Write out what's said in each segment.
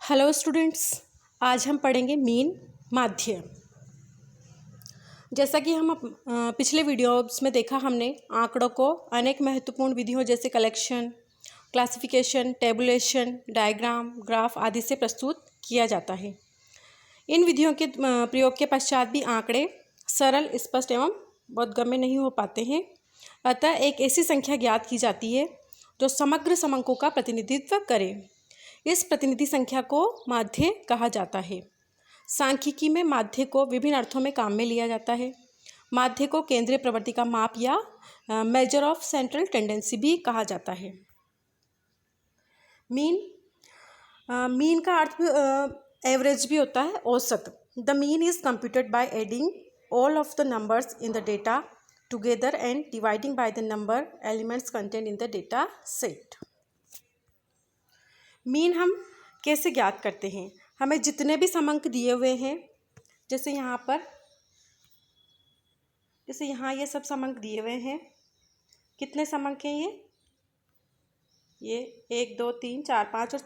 Hello students, आज हम पढ़ेंगे मीन माध्य। जैसा कि हम पिछले वीडियोस में देखा हमने आंकड़ों को अनेक महत्वपूर्ण विधियों जैसे collection, classification, tabulation, diagram, graph आदि से प्रस्तुत किया जाता है। इन विधियों के प्रयोग के पश्चात भी आंकड़े सरल, स्पष्ट एवं बोधगम्य नहीं हो पाते हैं। अतः एक ऐसी संख्या ज्ञात की जाती है जो समग्र समंकों का प्रतिनिधित्व करे। इस प्रतिनिधि संख्या को माध्य कहा जाता है। सांख्यिकी में माध्य को विभिन्न अर्थों में काम में लिया जाता है। माध्य को केंद्रीय प्रवृत्ति का माप या मेजर ऑफ सेंट्रल टेंडेंसी भी कहा जाता है। मीन का अर्थ एवरेज भी होता है, औसत। The mean is computed by adding all of the numbers in the data together and dividing by the number elements content in the data set. Mean हम कैसे ज्ञात करते हैं? हमें जितने भी समंक दिए हुए हैं, जैसे यहाँ ये सब समंक दिए हुए हैं। कितने समंक हैं ये 1 2 3 4 5 और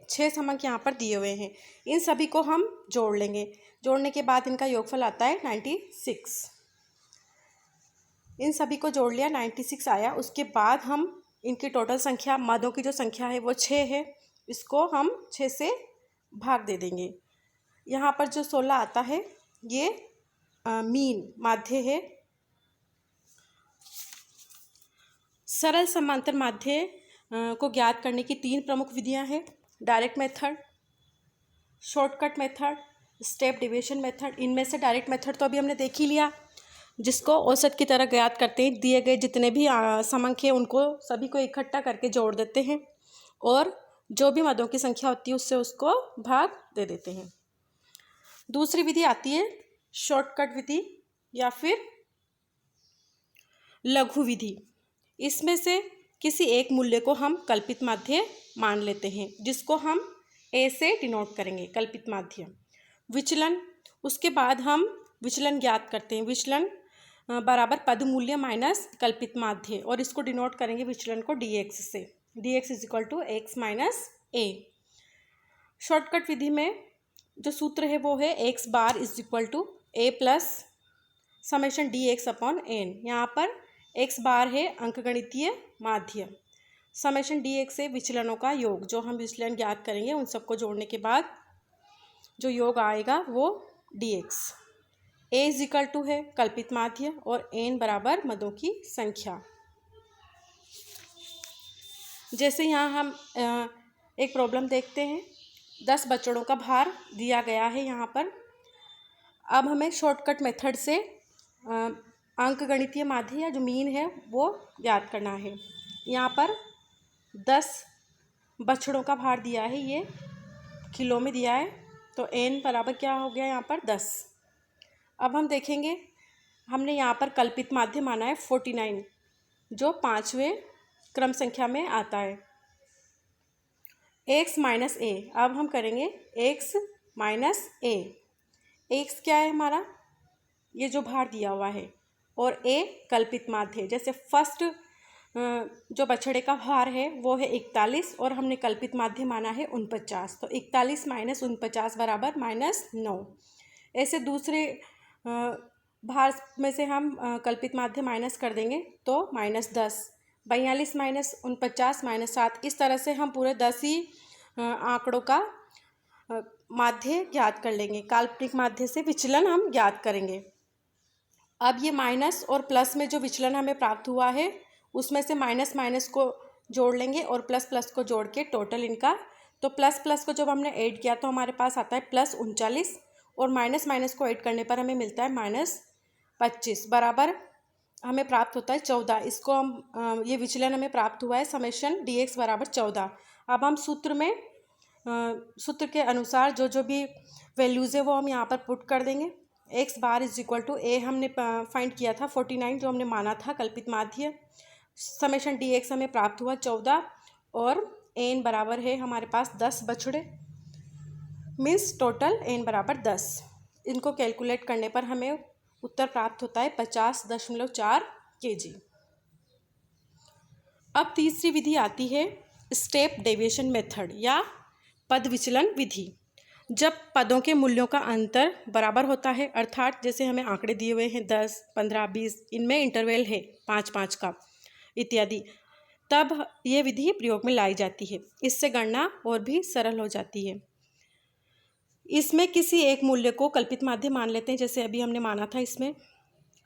6 समंक यहाँ पर दिए हुए हैं। इन सभी को हम जोड़ लेंगे। जोड़ने के बाद इनका योगफल आता है 96। इन सभी को जोड़ लिया, 96 आया। उसके बाद हम इनकी टोटल संख्या, मदों की जो संख्या है वो 6 है, इसको हम 6 से भाग दे देंगे। यहाँ पर जो 16 आता है ये मीन माध्य है। सरल समांतर माध्य को ज्ञात करने की 3 प्रमुख विधियाँ हैं: direct method, shortcut method, step division method. इनमें से डायरेक्ट मेथड तो अभी हमने देख ही लिया, जिसको औसत की तरह ज्ञात करते हैं। दिए गए जितने भी समंक हैं उनको सभी को इकट्ठा करके जोड़ देते हैं और जो भी मदों की संख्या होती है उससे उसको भाग दे देते हैं। दूसरी विधि आती है शॉर्टकट विधि या फिर लघु विधि। इसमें से किसी एक मूल्य को हम कल्पित माध्य मान लेते हैं, जिसको हम ए से डिनोट करेंगे, कल्पित माध्य। विचलन, उसके बाद हम विचलन ज्ञात करते हैं। विचलन बराबर पद मूल्य माइनस कल्पित माध्य, और इसको डिनोट करेंगे विचलन को dx से। dx is equal to x minus a. Shortcut विधि में जो सूत्र है वो है x bar is equal to a plus summation d x upon n. यहाँ पर एक्स बार है अंकगणितीय माध्य, समेशन डी एक्स है विचलनों का योग। जो हम विचलन ज्ञात करेंगे उन सबको जोड़ने के बाद जो योग आएगा वो D X. A is equal to है कल्पित माध्य और एन बराबर मदों की संख्या। जैसे यहाँ हम एक प्रॉब्लम देखते हैं। 10 बछड़ों का भार दिया गया है यहाँ पर। अब हमें शॉर्टकट मेथड से अंकगणितीय माध्य या जो मीन है वो ज्ञात करना है। यहाँ पर 10 बछड़ों का भार दिया है, ये किलो में दिया है, तो एन बराबर क्या हो गया यहाँ पर 10। अब हम देखेंगे, हमने यहाँ पर कल्पित माध्य माना है 49, जो 5वें क्रम संख्या में आता है। एक्स माइनस ए, अब हम करेंगे एक्स माइनस ए। एक्स क्या है हमारा, ये जो भार दिया हुआ है, और ए कल्पित माध्य है। जैसे फर्स्ट जो बछड़े का भार है वो है 41 और हमने कल्पित माध्य माना है 49, तो 41 माइनस 49 बराबर -9। ऐसे दूसरे भार में से हम कल्पित माध्य माइनस कर देंगे तो -10, 42 माइनस 49 -7। इस तरह से हम पूरे 10 ही आंकड़ों का माध्य ज्ञात कर लेंगे। काल्पनिक माध्य से विचलन हम ज्ञात करेंगे। अब ये माइनस और प्लस में जो विचलन हमें प्राप्त हुआ है उसमें से माइनस माइनस को जोड़ लेंगे और प्लस प्लस को जोड़ के टोटल इनका, तो प्लस प्लस को जब हमने ऐड किया तो हमारे पास आता है +39 और माइनस माइनस को ऐड करने पर हमें मिलता है -25 बराबर हमें प्राप्त होता है 14। इसको हम ये विचलन हमें प्राप्त हुआ है समेशन डी एक्स बराबर 14। अब हम सूत्र के अनुसार जो भी वैल्यूज़ है वो हम यहाँ पर पुट कर देंगे। X bar is equal to a हमने फाइंड किया था 49, जो हमने माना था कल्पित माध्य। समेशन डी एक्स हमें प्राप्त हुआ 14 और एन बराबर है हमारे पास 10 बछड़े, मीन्स टोटल एन बराबर 10। इनको कैलकुलेट करने पर हमें उत्तर प्राप्त होता है 50.4 kg। अब तीसरी विधि आती है स्टेप डेविएशन मेथड या पद विचलन विधि। जब पदों के मूल्यों का अंतर बराबर होता है, अर्थात जैसे हमें आंकड़े दिए हुए हैं 10, 15, 20, इनमें इंटरवल है 5-5 का इत्यादि, तब ये विधि प्रयोग में लाई जाती है। इससे गणना और भी सरल हो जाती है। इसमें किसी एक मूल्य को कल्पित माध्य मान लेते हैं, जैसे अभी हमने माना था इसमें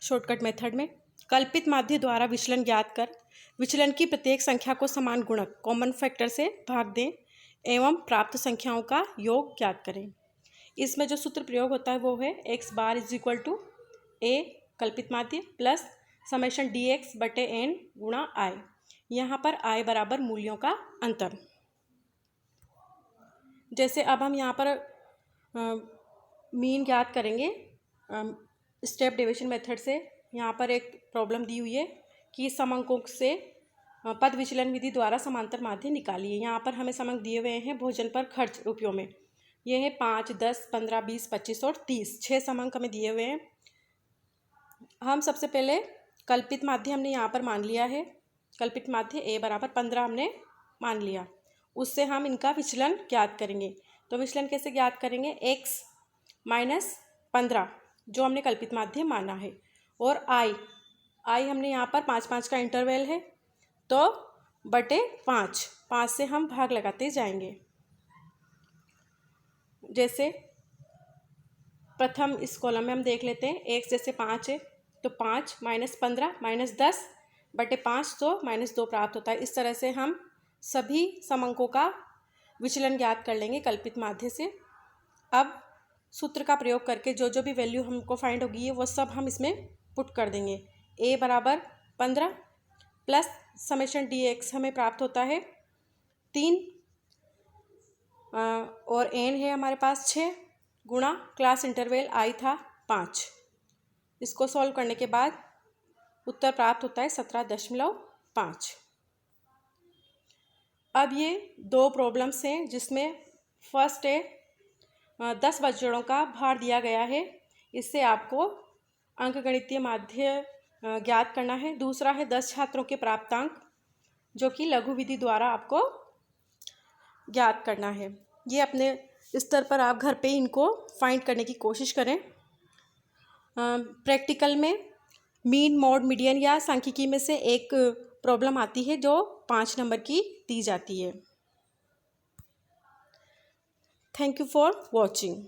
शॉर्टकट मेथड में। कल्पित माध्य द्वारा विचलन ज्ञात कर विचलन की प्रत्येक संख्या को समान गुणक कॉमन फैक्टर से भाग दें एवं प्राप्त संख्याओं का योग ज्ञात करें। इसमें जो सूत्र प्रयोग होता है वो है x bar is equal to a कल्पित माध्य प्लस समेशन dx बटे n गुणा i। यहाँ पर i बराबर मूल्यों का अंतर। जैसे अब हम यहाँ पर मीन ज्ञात करेंगे स्टेप डिवीजन मेथड से। यहाँ पर एक प्रॉब्लम दी हुई है कि समअंकों से पद विचलन विधि द्वारा समांतर माध्य निकालिए। यहाँ पर हमें समअंक दिए हुए हैं भोजन पर खर्च रुपयों में। ये है 5, 10, 15, 20, 25 और 30, 6 समअंक हमें दिए हुए हैं। हम सबसे पहले कल्पित माध्य हमने यहाँ पर मान लिया है। कल्पित माध्य a बराबर 15 हमने मान लिया। उससे हम इनका विचलन ज्ञात करेंगे। तो विचलन कैसे ज्ञात करेंगे? x माइनस 15 जो हमने कल्पित माध्य माना है, और i हमने यहाँ पर 5-5 का इंटरवल है, तो बटे 5 से हम भाग लगाते जाएंगे। जैसे प्रथम इस कॉलम में हम देख लेते हैं, x जैसे 5 है तो 5 माइनस 15 माइनस 10 बटे 5 तो -2 प्राप्त होता है। इस तरह से हम सभी समअंकों का विचलन ज्ञात कर लेंगे कल्पित माध्य से। अब सूत्र का प्रयोग करके जो जो भी वैल्यू हमको फाइंड होगी वो सब हम इसमें पुट कर देंगे। a बराबर 15 प्लस समेशन dx हमें प्राप्त होता है 3 और n है हमारे पास 6 गुणा क्लास इंटरवल i था 5। इसको सॉल्व करने के बाद उत्तर प्राप्त होता है 17.5। अब ये दो प्रॉब्लम्स हैं जिसमें फर्स्ट है 10 बज्जड़ों का भार दिया गया है, इससे आपको अंकगणितीय माध्य ज्ञात करना है। दूसरा है 10 छात्रों के प्राप्तांक जो कि लघु विधि द्वारा आपको ज्ञात करना है। ये अपने स्तर पर आप घर पे इनको फाइंड करने की कोशिश करें। प्रैक्टिकल में मीन, मॉड, मीडियन या सांख्यिकी में से एक प्रॉब्लम आती है जो 5 नंबर की दी जाती है। Thank you for watching.